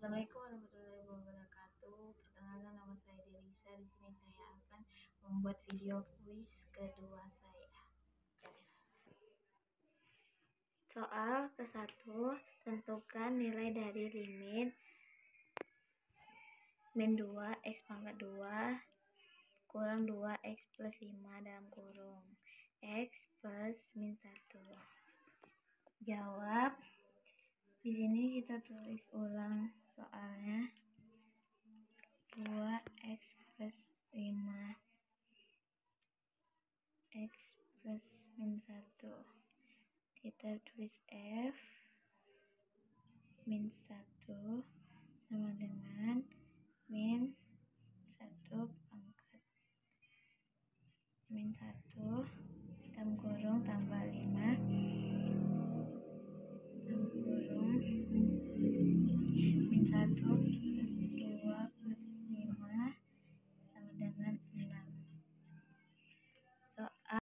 Assalamualaikum warahmatullahi wabarakatuh. Perkenalkan, nama saya Delisa. Di sini saya akan membuat video kuis kedua saya. Soal ke-1, tentukan nilai dari limit min 2 x pangkat 2 kurang 2 x plus 5 dalam kurung x plus min 1. Jawab. Di sini kita tulis ulang soalnya. 2x plus 5 x plus min 1, kita tulis f min 1 sama dengan min 1 pangkat min 1